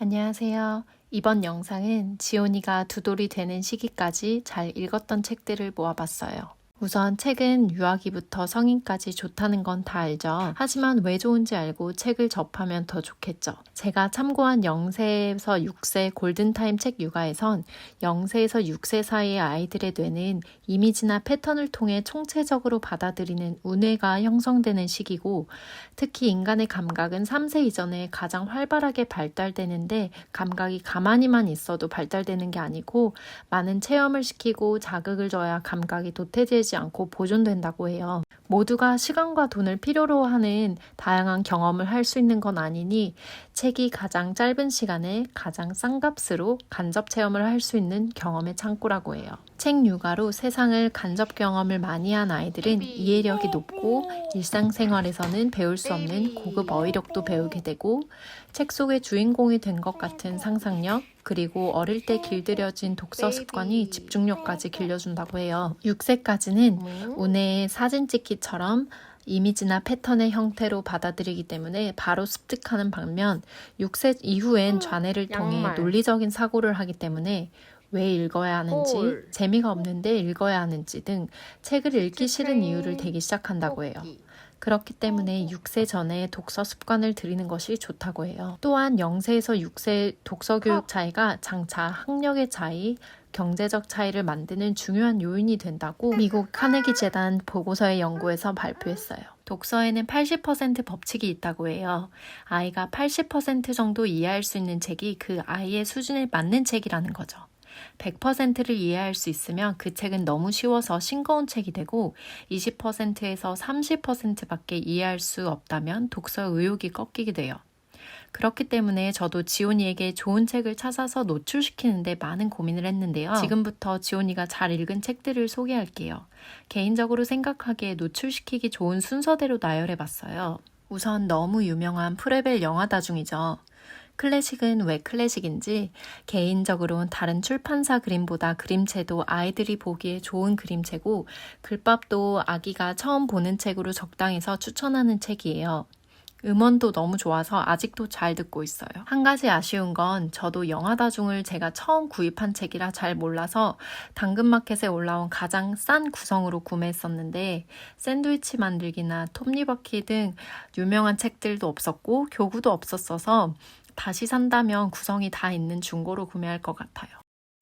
안녕하세요. 이번 영상은 지온이가 두 돌이 되는 시기까지 잘 읽었던 책들을 모아봤어요. 우선 책은 유아기부터 성인까지 좋다는 건 다 알죠. 하지만 왜 좋은지 알고 책을 접하면 더 좋겠죠. 제가 참고한 0세에서 6세 골든타임 책 육아에선 0세에서 6세 사이의 아이들의 뇌는 이미지나 패턴을 통해 총체적으로 받아들이는 우뇌가 형성되는 시기고, 특히 인간의 감각은 3세 이전에 가장 활발하게 발달되는데, 감각이 가만히만 있어도 발달되는 게 아니고 많은 체험을 시키고 자극을 줘야 감각이 도태되지 않고 보존된다고 해요. 모두가 시간과 돈을 필요로 하는 다양한 경험을 할 수 있는 건 아니니 책이 가장 짧은 시간에 가장 싼 값으로 간접 체험을 할 수 있는 경험의 창구라고 해요. 책 육아로 세상을 간접 경험을 많이 한 아이들은 이해력이 높고 일상생활에서는 배울 수 없는 고급 어휘력도 배우게 되고, 책 속의 주인공이 된 것 같은 상상력, 그리고 어릴 때 길들여진 독서 습관이 집중력까지 길러준다고 해요. 6세까지는 우뇌의 사진 찍기처럼 이미지나 패턴의 형태로 받아들이기 때문에 바로 습득하는 반면, 6세 이후엔 좌뇌를 통해 논리적인 사고를 하기 때문에 왜 읽어야 하는지, 재미가 없는데 읽어야 하는지 등 책을 읽기 싫은 이유를 대기 시작한다고 해요. 그렇기 때문에 6세 전에 독서 습관을 들이는 것이 좋다고 해요. 또한 0세에서 6세 독서 교육 차이가 장차 학력의 차이, 경제적 차이를 만드는 중요한 요인이 된다고 미국 카네기 재단 보고서의 연구에서 발표했어요. 독서에는 80% 법칙이 있다고 해요. 아이가 80% 정도 이해할 수 있는 책이 그 아이의 수준에 맞는 책이라는 거죠. 100%를 이해할 수 있으면 그 책은 너무 쉬워서 싱거운 책이 되고, 20%에서 30%밖에 이해할 수 없다면 독서 의욕이 꺾이게 돼요. 그렇기 때문에 저도 지온이에게 좋은 책을 찾아서 노출시키는데 많은 고민을 했는데요. 지금부터 지온이가 잘 읽은 책들을 소개할게요. 개인적으로 생각하기에 노출시키기 좋은 순서대로 나열해봤어요. 우선 너무 유명한 프레벨 영화다중이죠. 클래식은 왜 클래식인지, 개인적으로는 다른 출판사 그림보다 그림체도 아이들이 보기에 좋은 그림체고, 글밥도 아기가 처음 보는 책으로 적당해서 추천하는 책이에요. 음원도 너무 좋아서 아직도 잘 듣고 있어요. 한 가지 아쉬운 건 저도 영화다중을 제가 처음 구입한 책이라 잘 몰라서 당근마켓에 올라온 가장 싼 구성으로 구매했었는데, 샌드위치 만들기나 톱니바퀴 등 유명한 책들도 없었고 교구도 없었어서 다시 산다면 구성이 다 있는 중고로 구매할 것 같아요.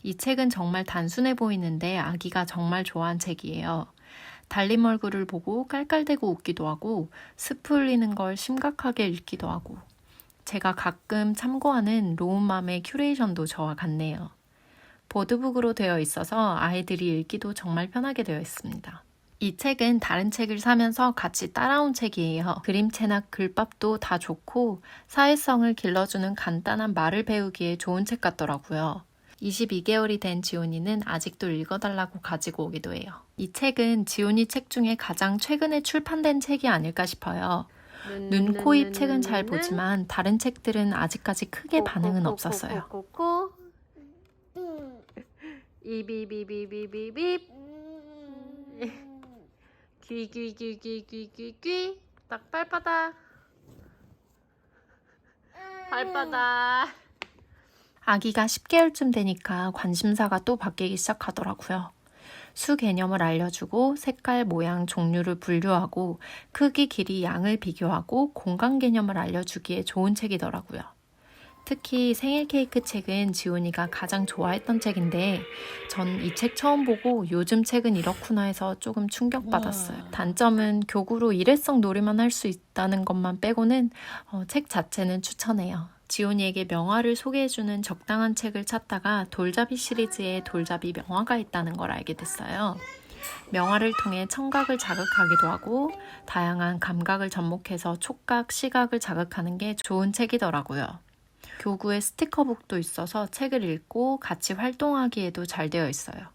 이 책은 정말 단순해 보이는데 아기가 정말 좋아한 책이에요. 달림 얼굴을 보고 깔깔대고 웃기도 하고, 스프 흘리는 걸 심각하게 읽기도 하고, 제가 가끔 참고하는 로운맘의 큐레이션도 저와 같네요. 보드북으로 되어 있어서 아이들이 읽기도 정말 편하게 되어 있습니다. 이 책은 다른 책을 사면서 같이 따라온 책이에요. 그림체나 글밥도 다 좋고 사회성을 길러주는 간단한 말을 배우기에 좋은 책 같더라고요. 22개월이 된 지온이는 아직도 읽어달라고 가지고 오기도 해요. 이 책은 지온이 책 중에 가장 최근에 출판된 책이 아닐까 싶어요. 눈, 코, 입 책은 잘 보지만 다른 책들은 아직까지 크게 반응은 없었어요. 이비비비비비비 귀귀귀귀귀귀귀 딱 발바닥 아기가 10개월쯤 되니까 관심사가 또 바뀌기 시작하더라고요. 수 개념을 알려주고 색깔, 모양, 종류를 분류하고 크기, 길이, 양을 비교하고 공간 개념을 알려주기에 좋은 책이더라고요. 특히 생일 케이크 책은 지온이가 가장 좋아했던 책인데, 전 이 책 처음 보고 요즘 책은 이렇구나 해서 조금 충격받았어요. 단점은 교구로 일회성 놀이만 할 수 있다는 것만 빼고는 책 자체는 추천해요. 지온이에게 명화를 소개해주는 적당한 책을 찾다가 돌잡이 시리즈에 돌잡이 명화가 있다는 걸 알게 됐어요. 명화를 통해 청각을 자극하기도 하고 다양한 감각을 접목해서 촉각, 시각을 자극하는 게 좋은 책이더라고요. 교구에 스티커북도 있어서 책을 읽고 같이 활동하기에도 잘 되어 있어요.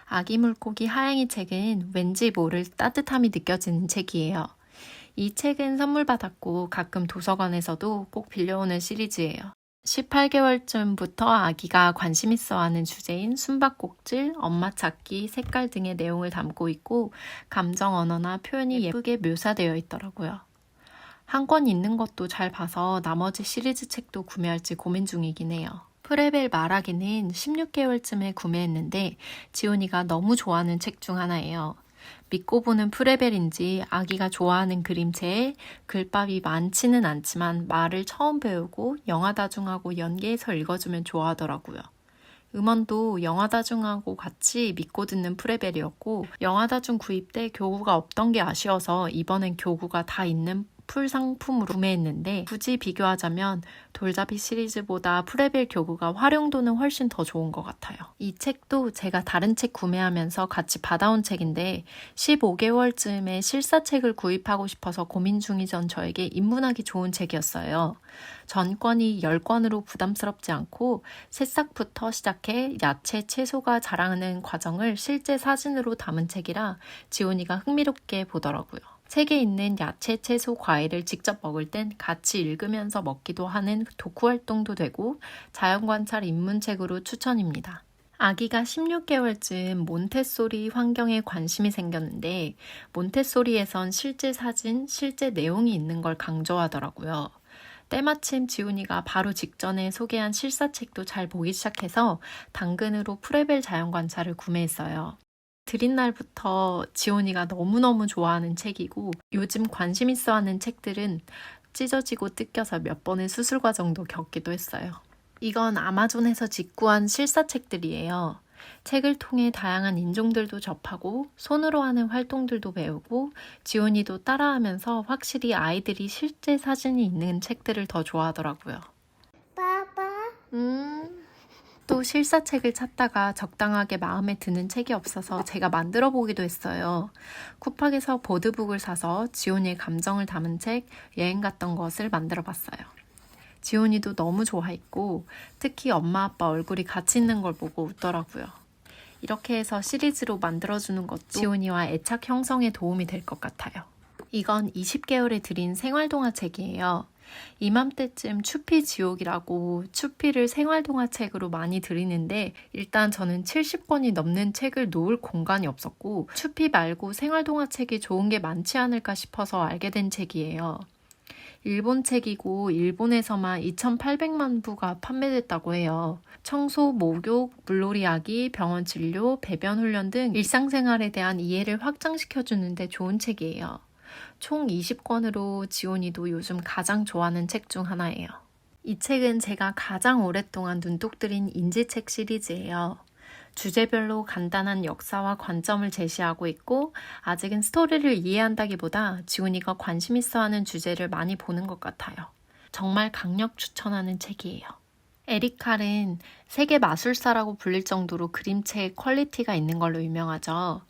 아기 물고기 하양이 책은 왠지 모를 따뜻함이 느껴지는 책이에요. 이 책은 선물 받았고 가끔 도서관에서도 꼭 빌려오는 시리즈예요. 18개월쯤부터 아기가 관심 있어 하는 주제인 숨바꼭질, 엄마 찾기, 색깔 등의 내용을 담고 있고 감정 언어나 표현이 예쁘게 묘사되어 있더라고요. 한 권 있는 것도 잘 봐서 나머지 시리즈 책도 구매할지 고민 중이긴 해요. 프레벨 말하기는 16개월쯤에 구매했는데 지훈이가 너무 좋아하는 책 중 하나예요. 믿고 보는 프레벨인지 아기가 좋아하는 그림체에 글밥이 많지는 않지만 말을 처음 배우고 영화 다중하고 연계해서 읽어주면 좋아하더라고요. 음원도 영화 다중하고 같이 믿고 듣는 프레벨이었고 영화 다중 구입 때 교구가 없던 게 아쉬워서 이번엔 교구가 다 있는 풀 상품으로 구매했는데 굳이 비교하자면 돌잡이 시리즈보다 프레벨 교구가 활용도는 훨씬 더 좋은 것 같아요. 이 책도 제가 다른 책 구매하면서 같이 받아온 책인데 15개월쯤에 실사책을 구입하고 싶어서 고민 중이던 저에게 입문하기 좋은 책이었어요. 전권이 10권으로 부담스럽지 않고 새싹부터 시작해 야채, 채소가 자라는 과정을 실제 사진으로 담은 책이라 지훈이가 흥미롭게 보더라고요. 책에 있는 야채, 채소, 과일을 직접 먹을 땐 같이 읽으면서 먹기도 하는 독후 활동도 되고 자연관찰 입문책으로 추천입니다. 아기가 16개월쯤 몬테소리 환경에 관심이 생겼는데 몬테소리에선 실제 사진, 실제 내용이 있는 걸 강조하더라고요. 때마침 지훈이가 바로 직전에 소개한 실사책도 잘 보기 시작해서 당근으로 프레벨 자연관찰을 구매했어요. 드린 날부터 지훈이가 너무너무 좋아하는 책이고 요즘 관심 있어 하는 책들은 찢어지고 뜯겨서 몇 번의 수술 과정도 겪기도 했어요. 이건 아마존에서 직구한 실사책들이에요. 책을 통해 다양한 인종들도 접하고 손으로 하는 활동들도 배우고 지훈이도 따라하면서 확실히 아이들이 실제 사진이 있는 책들을 더 좋아하더라고요. 또 실사책을 찾다가 적당하게 마음에 드는 책이 없어서 제가 만들어 보기도 했어요. 쿠팡에서 보드북을 사서 지훈이의 감정을 담은 책 여행 갔던 것을 만들어 봤어요. 지훈이도 너무 좋아했고 특히 엄마 아빠 얼굴이 같이 있는 걸 보고 웃더라고요. 이렇게 해서 시리즈로 만들어주는 것도 지훈이와 애착 형성에 도움이 될 것 같아요. 이건 20개월에 드린 생활동화책이에요. 이맘때쯤 추피 지옥이라고 추피를 생활동화책으로 많이 드리는데 일단 저는 70권이 넘는 책을 놓을 공간이 없었고 추피 말고 생활동화책이 좋은 게 많지 않을까 싶어서 알게 된 책이에요. 일본 책이고 일본에서만 2,800만 부가 판매됐다고 해요. 청소, 목욕, 물놀이 하기, 병원 진료, 배변 훈련 등 일상생활에 대한 이해를 확장시켜주는데 좋은 책이에요. 총 20권으로 지훈이도 요즘 가장 좋아하는 책 중 하나예요. 이 책은 제가 가장 오랫동안 눈독 들인 인지책 시리즈예요. 주제별로 간단한 역사와 관점을 제시하고 있고 아직은 스토리를 이해한다기보다 지훈이가 관심 있어 하는 주제를 많이 보는 것 같아요. 정말 강력 추천하는 책이에요. 에릭 칼은 세계 마술사라고 불릴 정도로 그림체의 퀄리티가 있는 걸로 유명하죠.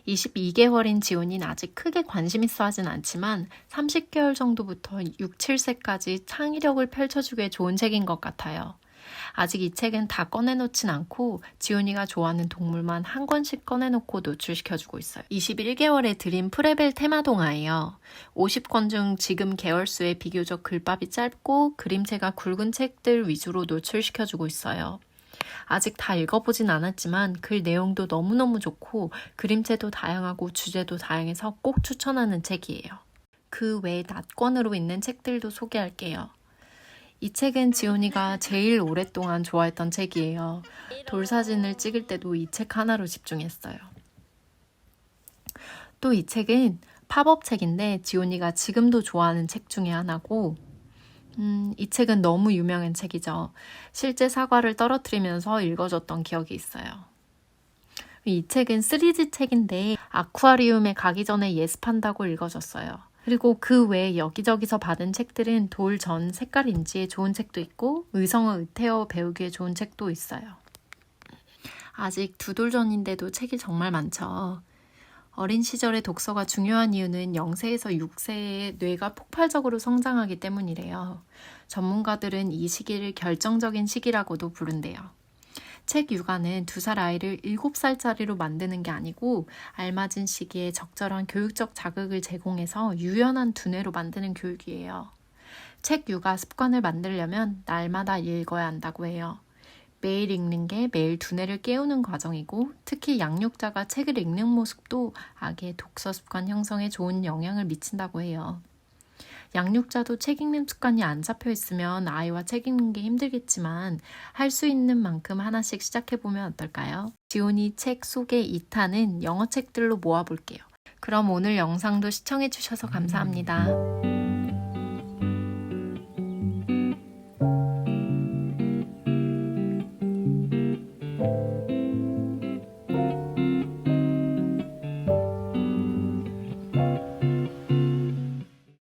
22개월인 지훈이는 아직 크게 관심 있어 하진 않지만 30개월 정도부터 6, 7세까지 창의력을 펼쳐주기에 좋은 책인 것 같아요. 아직 이 책은 다 꺼내놓진 않고 지훈이가 좋아하는 동물만 한 권씩 꺼내놓고 노출시켜주고 있어요. 21개월에 드린 프레벨 테마 동화예요. 50권 중 지금 개월수에 비교적 글밥이 짧고 그림체가 굵은 책들 위주로 노출시켜주고 있어요. 아직 다 읽어보진 않았지만 글 내용도 너무너무 좋고 그림체도 다양하고 주제도 다양해서 꼭 추천하는 책이에요. 그 외 낫권으로 있는 책들도 소개할게요. 이 책은 지훈이가 제일 오랫동안 좋아했던 책이에요. 돌사진을 찍을 때도 이 책 하나로 집중했어요. 또 이 책은 팝업 책인데 지훈이가 지금도 좋아하는 책 중에 하나고 이 책은 너무 유명한 책이죠. 실제 사과를 떨어뜨리면서 읽어줬던 기억이 있어요. 이 책은 3D 책인데 아쿠아리움에 가기 전에 예습한다고 읽어줬어요. 그리고 그 외에 여기저기서 받은 책들은 돌 전 색깔 인지에 좋은 책도 있고 의성어 의태어 배우기에 좋은 책도 있어요. 아직 2돌 전인데도 책이 정말 많죠. 어린 시절의 독서가 중요한 이유는 0세에서 6세의 뇌가 폭발적으로 성장하기 때문이래요. 전문가들은 이 시기를 결정적인 시기라고도 부른대요. 책 육아는 2살 아이를 7살짜리로 만드는 게 아니고 알맞은 시기에 적절한 교육적 자극을 제공해서 유연한 두뇌로 만드는 교육이에요. 책 육아 습관을 만들려면 날마다 읽어야 한다고 해요. 매일 읽는 게 매일 두뇌를 깨우는 과정이고 특히 양육자가 책을 읽는 모습도 아기의 독서 습관 형성에 좋은 영향을 미친다고 해요. 양육자도 책 읽는 습관이 안 잡혀 있으면 아이와 책 읽는 게 힘들겠지만 할 수 있는 만큼 하나씩 시작해보면 어떨까요? 지온이 책 속의 2탄은 영어 책들로 모아볼게요. 그럼 오늘 영상도 시청해주셔서 감사합니다.